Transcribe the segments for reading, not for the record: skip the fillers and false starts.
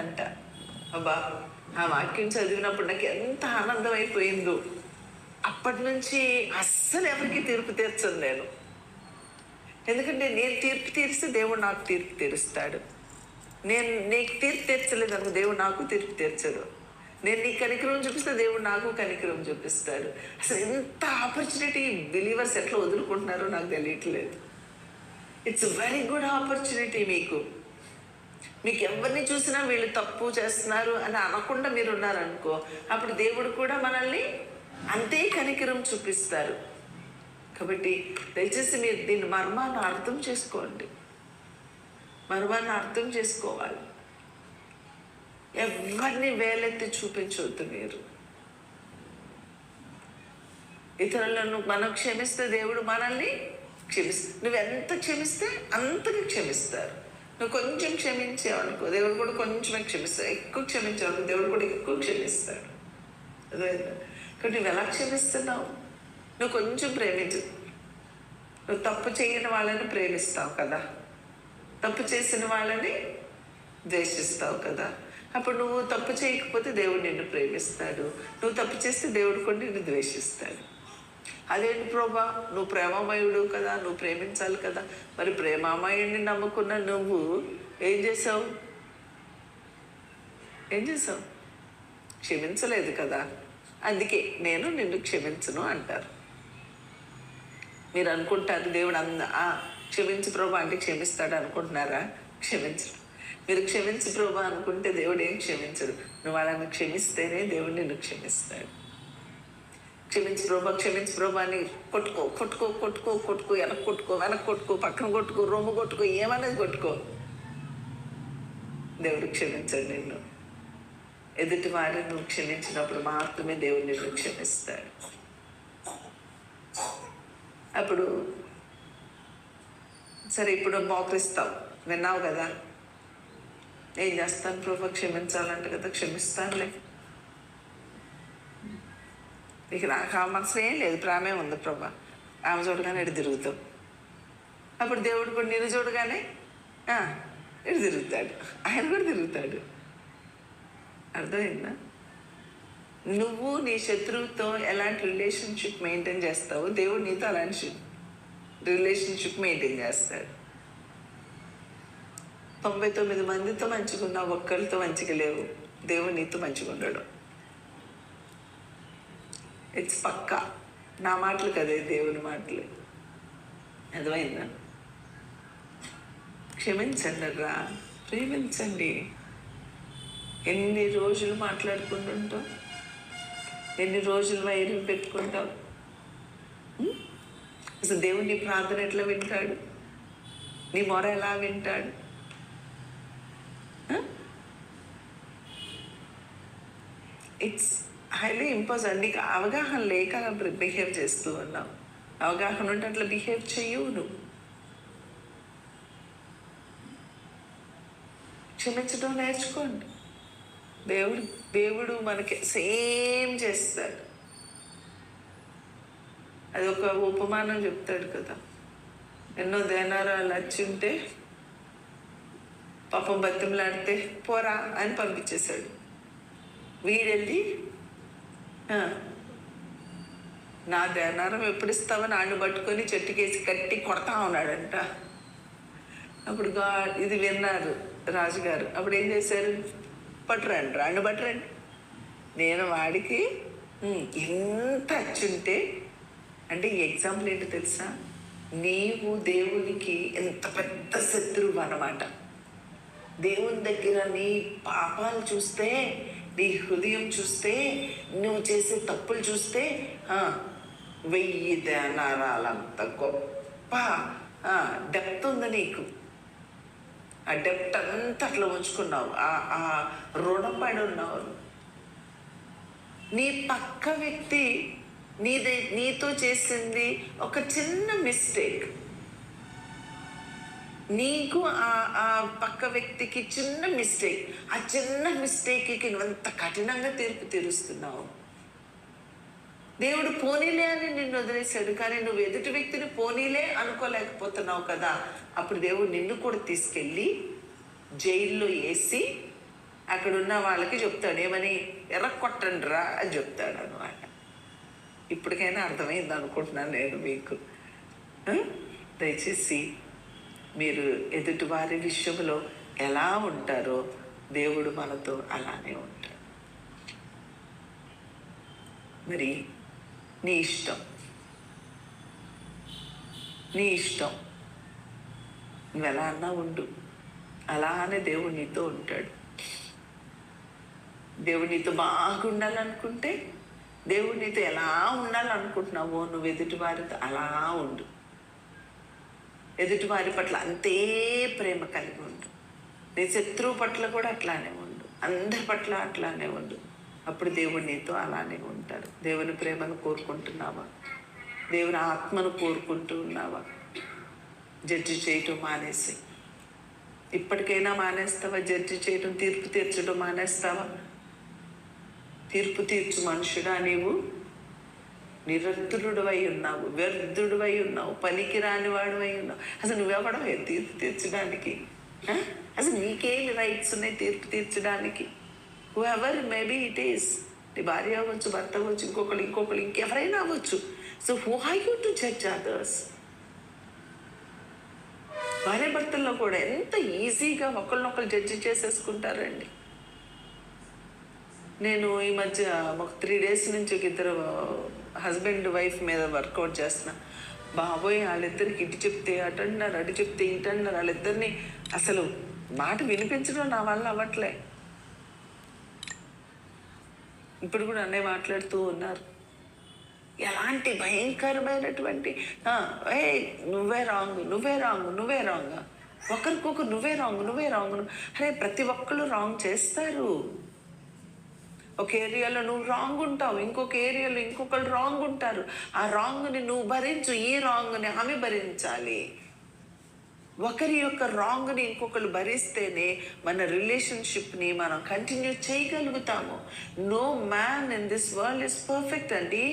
అంట. అబ్బా, ఆ వాక్యం చదివినప్పుడు నాకు ఎంత ఆనందం అయిపోయిందో. అప్పటి నుంచి అస్సలు ఎవరికి తీర్పు తీర్చను నేను. ఎందుకంటే నేను తీర్పు తీరిస్తే దేవుడు నాకు తీర్పు తీరుస్తాడు. నేను నీకు తీర్పు తీర్చలేదనుకో దేవుడు నాకు తీర్పు తీర్చడు. నేను నీకు కనికరం చూపిస్తే దేవుడు నాకు కనికరం చూపిస్తాడు. అసలు ఎంత ఆపర్చునిటీ బిలీవర్స్ ఎట్లా వదులుకుంటున్నారో నాకు తెలియట్లేదు. It's very good opportunity. మీకు ఎవరిని చూసినా వీళ్ళు తప్పు చేస్తున్నారు అని అనకుండా మీరు ఉన్నారనుకో, అప్పుడు దేవుడు కూడా మనల్ని అంతే కనికరం చూపిస్తారు. కాబట్టి దయచేసి మీరు దీని మర్మాన్ని అర్థం చేసుకోండి. మర్మాన్ని అర్థం చేసుకోవాలి. ఎవరిని వేలెత్తి చూపించవద్దు మీరు. ఇతరులను మనం క్షమిస్తే దేవుడు మనల్ని క్షమిస్తాడు. నువ్వెంత క్షమిస్తే అంతగా క్షమిస్తారు. నువ్వు కొంచెం క్షమించావనుకో దేవుడు కూడా కొంచెమే క్షమిస్తాడు. ఎక్కువ క్షమించావనుకో దేవుడు కూడా ఎక్కువ క్షమిస్తాడు. అదే కాబట్టి నువ్వు ఎలా క్షమిస్తున్నావు? నువ్వు కొంచెం ప్రేమించు. నువ్వు తప్పు చేయని వాళ్ళని ప్రేమిస్తావు కదా, తప్పు చేసిన వాళ్ళని ద్వేషిస్తావు కదా. అప్పుడు నువ్వు తప్పు చేయకపోతే దేవుడు నిన్ను ప్రేమిస్తాడు, నువ్వు తప్పు చేస్తే దేవుడు కూడా నిన్ను ద్వేషిస్తాడు. అదేంటి ప్రభా, నువ్వు ప్రేమమయుడు కదా, నువ్వు ప్రేమించాలి కదా. మరి ప్రేమమయుడిని నమ్ముకున్న నువ్వు ఏం చేసావు? క్షమించలేదు కదా. అందుకే నేను నిన్ను క్షమించను అంటారు. మీరు అనుకుంటారు దేవుడు క్షమించు ప్రభా అంటే క్షమిస్తాడు అనుకుంటున్నారా? క్షమించడు. మీరు క్షమించు ప్రభా అనుకుంటే దేవుడు ఏం క్షమించడు. నువ్వు వాళ్ళని క్షమిస్తేనే దేవుడు నిన్ను క్షమిస్తాడు. క్షమించు ప్రభా అని కొట్టుకో వెనక్కి కొట్టుకో పక్కన కొట్టుకో రొమ్ము కొట్టుకో ఏమనేది కొట్టుకో, దేవుడు క్షమించాడు నిన్ను. ఎదుటి వారిని నువ్వు క్షమించినప్పుడు మాత్రమే దేవుడు నిన్ను క్షమిస్తాడు. అప్పుడు సరే, ఇప్పుడు మోకరిస్తావు, విన్నావు కదా, ఏం చేస్తాను ప్రభా, క్షమించాలంట కదా, క్షమిస్తానులే. ఇక నాకు ఆ మనసులో ఏం లేదు, ప్రేమే ఉంది ప్రభా. ఆమె చూడగానే ఎటు తిరుగుతావు. అప్పుడు దేవుడు కూడా నిన్ను చూడగానే ఎటు తిరుగుతాడు, ఆయన కూడా తిరుగుతాడు. అర్థమైందా? నువ్వు నీ శత్రువుతో ఎలాంటి రిలేషన్షిప్ మెయింటైన్ చేస్తావో దేవుడు నీతో అలాంటి రిలేషన్షిప్ మెయింటైన్ చేస్తాడు. 99 మందితో మంచిగా ఒక్కరితో మంచిగా లేవు, దేవుడు నీతో మంచిగా ఉండడు. ఇట్స్ పక్కా. నా మాటలు కదే, దేవుని మాటలు. అర్థమైందా? క్షమించండి రా, ప్రేమించండి. ఎన్ని రోజులు మాట్లాడుకుంటుంటావు, ఎన్ని రోజులు వైరం పెట్టుకుంటావు. అసలు దేవుడు నీ ప్రార్థన ఎట్లా వింటాడు? నీ మొర ఎలా వింటాడు? It's highly impossible. నీకు అవగాహన లేక బిహేవ్ చేస్తూ ఉన్నావు. అవగాహన ఉంటే అట్లా బిహేవ్ చెయ్యవు నువ్వు. క్షమించడం నేర్చుకోండి. దేవుడు మనకి సేమ్ చేస్తాడు. అది ఒక ఉపమానం చెప్తాడు కదా, ఎన్నో దేనారాలు వచ్చి ఉంటే పాపం బతిమలాడితే పోరా అని పంపించేశాడు. వీడెళ్ళి నా దేనారం ఎప్పుడు ఇస్తావని ఆడిని పట్టుకొని చెట్టుకేసి కట్టి కొడతా ఉన్నాడంట. అప్పుడు ఇది విన్నారు రాజుగారు. అప్పుడు ఏం చేశారు? పట్టురండి, రాండి పట్టురండి. నేను వాడికి ఎంత అచ్చుంటే, అంటే ఈ ఎగ్జాంపుల్ ఏంటో తెలుసా, నీవు దేవునికి ఎంత పెద్ద శత్రువు అన్నమాట. దేవుని దగ్గర నీ పాపాలు చూస్తే, నీ హృదయం చూస్తే, నువ్వు చేసే తప్పులు చూస్తే 1000 దేనారాలంత గొప్ప డెప్త్ ఉంది నీకు. ఆ డెప్త్ అంతా అట్లా ఉంచుకున్నావు, ఆ రుణం పడి ఉన్నావు. నీ పక్క వ్యక్తి నీతో చేసింది ఒక చిన్న మిస్టేక్, నీకు ఆ పక్క వ్యక్తికి చిన్న మిస్టేక్, ఆ చిన్న మిస్టేక్కి నువ్వంత కఠినంగా తీర్పు తీరుస్తున్నావు. దేవుడు పోనీలే అని నిన్ను వదిలేశాడు, కానీ నువ్వు ఎదుటి వ్యక్తిని పోనీలే అనుకోలేకపోతున్నావు కదా. అప్పుడు దేవుడు నిన్ను కూడా తీసుకెళ్ళి జైల్లో వేసి అక్కడ ఉన్న వాళ్ళకి చెప్తాడు, ఏమని, ఎర్రకొట్టండి రా అని చెప్తాడు అనమాట. ఇప్పటికైనా అర్థమైంది అనుకుంటున్నాను నేను మీకు. దయచేసి మీరు ఎదుటివారి విషయంలో ఎలా ఉంటారో దేవుడు మనతో అలానే ఉంటాడు. మరి నీ ఇష్టం, నీ ఇష్టం, నువ్వు ఎలా అన్నా ఉండు, అలానే దేవుడు నీతో ఉంటాడు. దేవుడు నీతో బాగుండాలనుకుంటే, దేవుడు నీతో ఎలా ఉండాలనుకుంటున్నావో నువ్వు ఎదుటివారితో అలా ఉండు. ఎదుటివారి పట్ల అంతే ప్రేమ కలిగి ఉండు. నీ శత్రువు పట్ల కూడా అట్లానే ఉండు, అందరి పట్ల అట్లానే ఉండు. అప్పుడు దేవుడు నీతో అలానే ఉంటాడు. దేవుని ప్రేమను కోరుకుంటున్నావా? దేవుని ఆత్మను కోరుకుంటూ ఉన్నావా? జడ్జి చేయటం మానేసి, ఇప్పటికైనా మానేస్తావా? జడ్జి చేయటం, తీర్పు తీర్చడం మానేస్తావా? తీర్పు తీర్చు మనుషుడా నీవు? నిరర్ధుడువై ఉన్నావు, వ్యర్థుడువై ఉన్నావు, పనికి రానివాడువై ఉన్నావు. అసలు నువ్వెవడవే తీర్పు తీర్చడానికి? అసలు నీకేమి రైట్స్ ఉన్నాయి తీర్పు తీర్చడానికి? హూఎవర్ మేబీ ఇట్ ఈస్, నీ భార్య అవ్వచ్చు, భర్త అవ్వచ్చు, ఇంకొకళ్ళు ఇంకెవరైనా అవ్వచ్చు. So who are you to judge others? భార్య భర్తల్లో కూడా ఎంత ఈజీగా ఒకళ్ళనొకళ్ళు జడ్జి చేసేసుకుంటారండి. నేను ఈ మధ్య ఒక 3 days నుంచి ఒక ఇద్దరు హస్బెండ్ వైఫ్ మీద వర్కౌట్ చేస్తున్నా. బాబోయ్, వాళ్ళిద్దరికి ఇటు చెప్తే అటు అంటున్నారు, అటు చెప్తే ఇటు అంటున్నారు. వాళ్ళిద్దరిని అసలు మాట వినిపించడం నా వల్ల అవ్వట్లే. ఇప్పుడు కూడా అన్నీ మాట్లాడుతూ ఉన్నారు. ఎలాంటి భయంకరమైనటువంటి నువ్వే రాంగ్, నువ్వే రాంగ్, నువ్వే రాంగ్, ఒకరికొకరు నువ్వే రాంగ్. అరే, ప్రతి ఒక్కళ్ళు రాంగ్ చేస్తారు. ఒక ఏరియాలో నువ్వు రాంగ్ ఉంటావు, ఇంకొక ఏరియాలో ఇంకొకరు రాంగ్ ఉంటారు. ఆ రాంగ్ని నువ్వు భరించు, ఈ రాంగ్ని ఆమె భరించాలి. ఒకరి యొక్క రాంగ్ని ఇంకొకరు భరిస్తేనే మన రిలేషన్షిప్ని మనం కంటిన్యూ చేయగలుగుతాము. No man in this world is perfect అండి.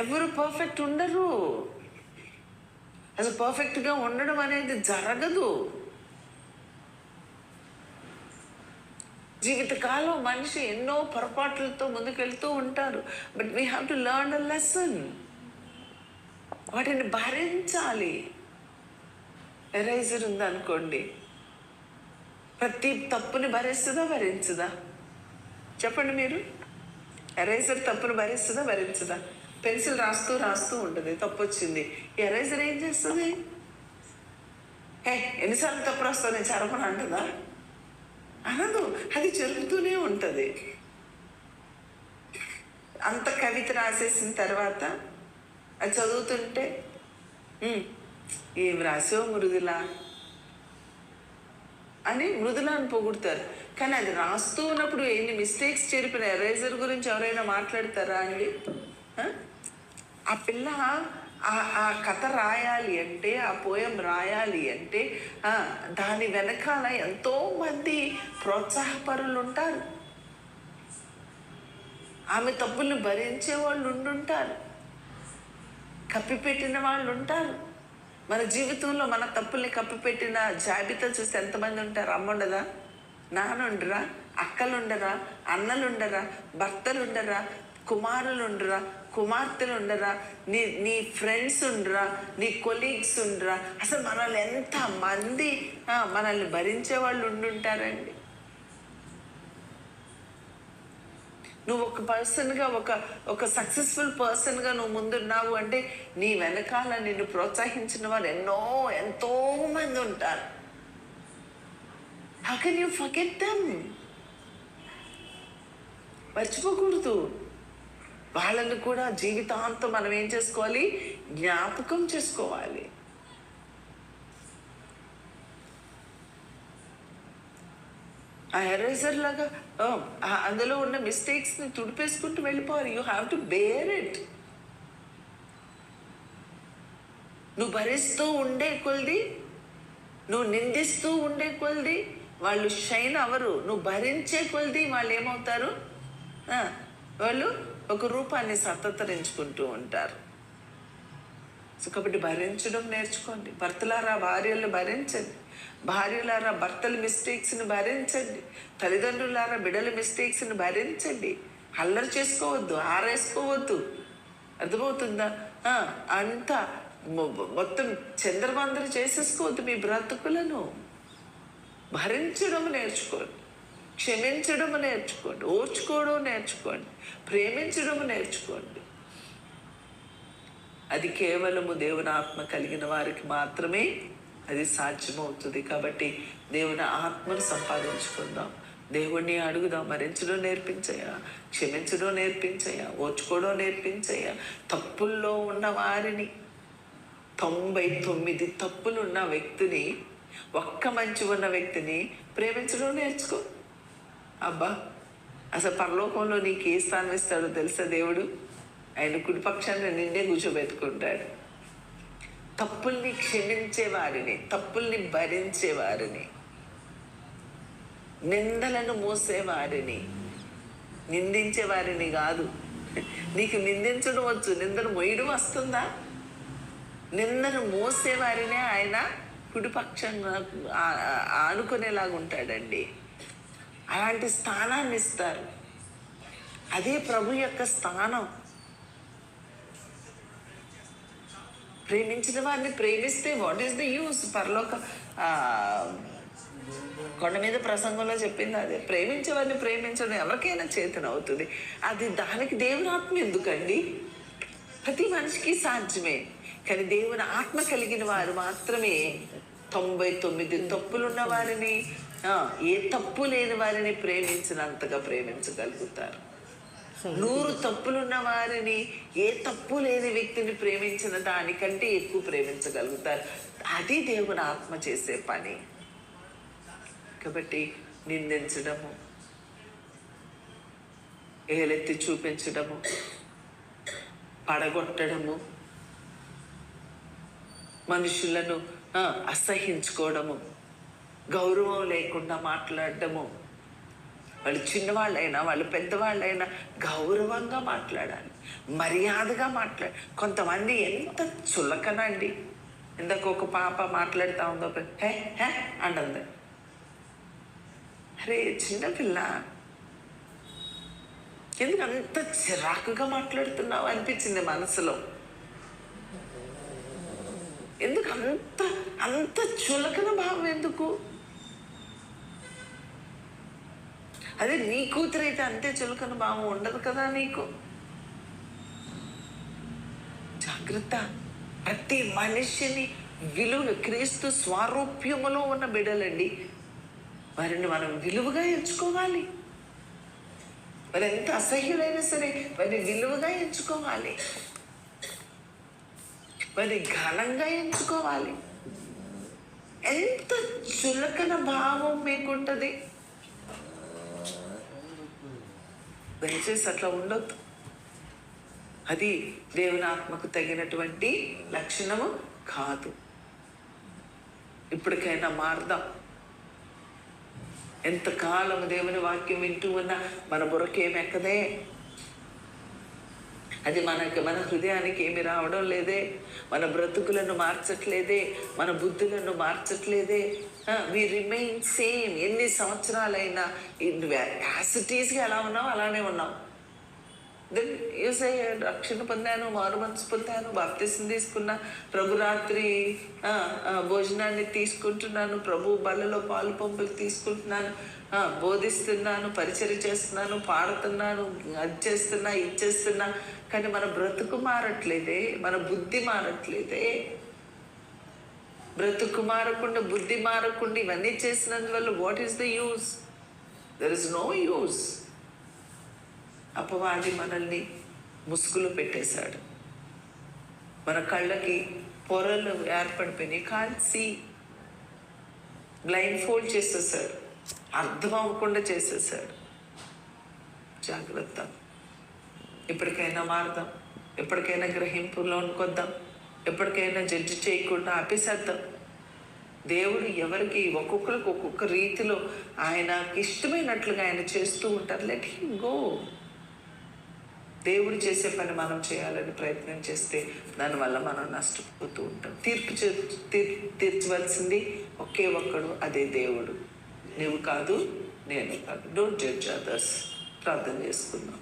ఎవరు పర్ఫెక్ట్ ఉండరు. అసలు పర్ఫెక్ట్గా ఉండడం అనేది జరగదు. జీవితకాలం మనిషి ఎన్నో పొరపాట్లతో ముందుకెళ్తూ ఉంటారు. But we have to learn a lesson. వాటిని భరించాలి. ఎరేజర్ ఉందనుకోండి, ప్రతి తప్పుని భరించదా? చెప్పండి మీరు. ఎరేజర్ తప్పును భరించదా? పెన్సిల్ రాస్తూ ఉంటుంది, తప్పు వచ్చింది. ఎరేజర్ ఏం చేస్తుంది? ఎన్నిసార్లు తప్పు రాస్తావు, నేను చెరపను అంటుందా? అనదు. అది జరుగుతూనే ఉంటుంది. అంత కవిత రాసేసిన తర్వాత అది చదువుతుంటే ఏం రాసావు మృదులా అని మృదులాని పొగుడతారు. కానీ అది రాస్తూ ఉన్నప్పుడు ఎన్ని మిస్టేక్స్ చేరిపిన ఎరేజర్ గురించి ఎవరైనా మాట్లాడతారా అండి? ఆ పిల్ల ఆ కథ రాయాలి అంటే, ఆ పోయం రాయాలి అంటే దాని వెనకాల ఎంతోమంది ప్రోత్సాహపరులు ఉంటారు. ఆమె తప్పుల్ని భరించే వాళ్ళు ఉండుంటారు, కప్పిపెట్టిన వాళ్ళు ఉంటారు. మన జీవితంలో మన తప్పుల్ని కప్పిపెట్టిన జాబితా చూసి ఎంతమంది ఉంటారు? అమ్మ ఉండదా? నాన్న ఉండరా? అక్కలు ఉండరా? అన్నలు ఉండరా? భర్తలు ఉండరా? కుమారులు ఉండరా? కుమార్తెలు ఉండరా? నీ ఫ్రెండ్స్ ఉండరా? నీ కొలీగ్స్ ఉండరా? అసలు మనల్ని ఎంతమంది మనల్ని భరించే వాళ్ళు ఉండుంటారండి. నువ్వు ఒక పర్సన్గా, ఒక సక్సెస్ఫుల్ పర్సన్గా నువ్వు ముందున్నావు అంటే నీ వెనకాల నిన్ను ప్రోత్సహించిన వారు ఎంతో మంది ఉంటారు. How can you forget them? మర్చిపోకూడదు. వాళ్ళని కూడా జీవితాంతం మనం ఏం చేసుకోవాలి? జ్ఞాపకం చేసుకోవాలి. ఆ ఎరేజర్ లాగా అందులో ఉన్న మిస్టేక్స్ని తుడిపేసుకుంటూ వెళ్ళిపోవాలి. You have to bear it. నువ్వు భరిస్తూ ఉండే కొలది, నువ్వు నిందిస్తూ ఉండే కొలది వాళ్ళు షైన్ అవ్వరు. నువ్వు భరించే కొలది వాళ్ళు ఏమవుతారు? వాళ్ళు ఒక రూపాన్ని సత్తరించుకుంటూ ఉంటారు. సో కాబట్టి భరించడం నేర్చుకోండి. భర్తలారా భార్యలు భరించండి. భార్యలారా భర్తల మిస్టేక్స్ని భరించండి. తల్లిదండ్రులారా బిడ్డల మిస్టేక్స్ని భరించండి. అల్లరి చేసుకోవద్దు, ఆరేసుకోవద్దు. అర్థమవుతుందా? అంతా మొత్తం చంద్రబందరు చేసేసుకోవద్దు. మీ బ్రతుకులను భరించడం నేర్చుకోండి, క్షమించడం నేర్చుకోండి, ఓర్చుకోవడం నేర్చుకోండి, ప్రేమించడం నేర్చుకోండి. అది కేవలము దేవుని ఆత్మ కలిగిన వారికి మాత్రమే అది సాధ్యమవుతుంది. కాబట్టి దేవుని ఆత్మను సంపాదించుకుందాం. దేవుణ్ణి అడుగుదాం, భరించడం నేర్పించయ్యా, క్షమించడం నేర్పించయ్యా, ఓర్చుకోవడం నేర్పించయ్యా. తప్పుల్లో ఉన్న వారిని, 99 తప్పులు ఉన్న వ్యక్తిని, ఒక్క మంచి ఉన్న వ్యక్తిని ప్రేమించడం నేర్చుకో. అబ్బా, అసలు పరలోకంలో నీకు ఏ స్థానం ఇస్తాడో తెలుసా? దేవుడు ఆయన కుడిపక్షాన్ని నిన్నే కూర్చోబెట్టుకుంటాడు. తప్పుల్ని క్షమించేవారిని, తప్పుల్ని భరించేవారిని, నిందలను మోసేవారిని, నిందించేవారిని కాదు. నీకు నిందించడం వచ్చు, నిందను మోయడం వస్తుందా? నిందను మోసేవారినే ఆయన కుడిపక్షంగా ఆనుకునేలాగా ఉంటాడండి. అలాంటి స్థానాన్ని ఇస్తారు. అదే ప్రభు యొక్క స్థానం. ప్రేమించిన వారిని ప్రేమిస్తే వాట్ ఈస్ ద యూస్? పరలోక కొండ మీద ప్రసంగంలో చెప్పింది అదే. ప్రేమించే వారిని ప్రేమించడం ఎవరికైనా చేతన అవుతుంది. అది దానికి దేవుని ఆత్మ ఎందుకండి? ప్రతి మనిషికి సాధ్యమే. కానీ దేవుని ఆత్మ కలిగిన వారు మాత్రమే 99 తప్పులున్న వారిని, ఏ తప్పు లేని వారిని ప్రేమించినంతగా ప్రేమించగలుగుతారు. 100 తప్పులున్న వారిని, ఏ తప్పు లేని వ్యక్తిని ప్రేమించిన దానికంటే ఎక్కువ ప్రేమించగలుగుతారు. అది దేవుని ఆత్మ చేసే పని. కాబట్టి నిందించడము, ఏలెత్తి చూపించడము, పడగొట్టడము, మనుషులను అసహించుకోవడము, గౌరవం లేకుండా మాట్లాడటము, వాళ్ళు చిన్నవాళ్ళైనా వాళ్ళు పెద్దవాళ్ళైనా గౌరవంగా మాట్లాడాలి, మర్యాదగా మాట్లాడాలి. కొంతమంది ఎంత చులకనండి. ఇందాక ఒక పాప మాట్లాడుతూ ఉందో, హే హే అంటుంది. అరే చిన్నపిల్ల, ఎందుకు అంత చిరాకుగా మాట్లాడుతున్నావు అనిపించింది మనసులో. ఎందుకు అంత అంత చులకన భావం ఎందుకు? అదే నీ కూతురైతే అంతే చులకన భావం ఉండదు కదా నీకు. జాగ్రత్త. ప్రతి మనిషిని విలువ, క్రీస్తు స్వారూప్యములో ఉన్న బిడ్డలండి, వారిని మనం విలువగా ఎంచుకోవాలి. మరి ఎంత అసహ్యులైనా సరే వారిని విలువగా ఎంచుకోవాలి, వారిని ఘనంగా ఎంచుకోవాలి. ఎంత చులకన భావం మీకుంటుంది. దయచేసి అట్లా ఉండొద్దు. అది దేవుని ఆత్మకు తగినటువంటి లక్షణము కాదు. ఇప్పటికైనా మారదాం. ఎంతకాలం దేవుని వాక్యం వింటూ ఉన్నా మన బుర్రకేమెక్కదే, అది మన హృదయానికి ఏమి రావడం లేదే, మన బ్రతుకులను మార్చట్లేదే, మన బుద్ధులను మార్చట్లేదే. వి రిమైన్ సేమ్. ఎన్ని సంవత్సరాలైనా యాజ్ ఇట్ ఈస్గా ఎలా ఉన్నావు అలానే ఉన్నావు. దెన్ యూసే రక్షణ పొందాను, మారు మనసు పొందాను, బాప్తిసం తీసుకున్నా, ప్రభురాత్రి భోజనాన్ని తీసుకుంటున్నాను, ప్రభు బలలో పాలు పంపులు తీసుకుంటున్నాను, బోధిస్తున్నాను, పరిచర్య చేస్తున్నాను, పాడుతున్నాను, అది చేస్తున్నా, ఇది చేస్తున్నా. కానీ మన బ్రతుకు మారట్లేదే, మన బుద్ధి మారట్లేదే. బ్రతుకు మారకుండా, బుద్ధి మారకుండా ఇవన్నీ చేసినందువల్ల what is the use? There is no use. అపవాది మనల్ని ముసుగులో పెట్టేశాడు. మన కళ్ళకి పొరలు ఏర్పడిపోయినాయి. కాన్ సీ, బ్లైండ్ ఫోల్డ్ చేసేసాడు, అర్థం అవ్వకుండా చేసేసాడు. జాగ్రత్త. ఇప్పటికైనా మారుదాం, ఎప్పటికైనా గ్రహింపులో కొద్దాం, ఎప్పటికైనా జడ్జి చేయకుండా ఆపేసేద్దాం. దేవుడు ఎవరికి ఒక్కొక్కరికి ఒక్కొక్క రీతిలో ఆయనకి ఇష్టమైనట్లుగా ఆయన చేస్తూ ఉంటారు. Let him go. దేవుడు చేసే పని మనం చేయాలని ప్రయత్నం చేస్తే దానివల్ల మనం నష్టపోతూ ఉంటాం. తీర్చవలసింది ఒకే ఒక్కడు, అదే దేవుడు. నువ్వు కాదు, నేను కాదు. Don't judge others. ప్రార్థన చేసుకుందాం.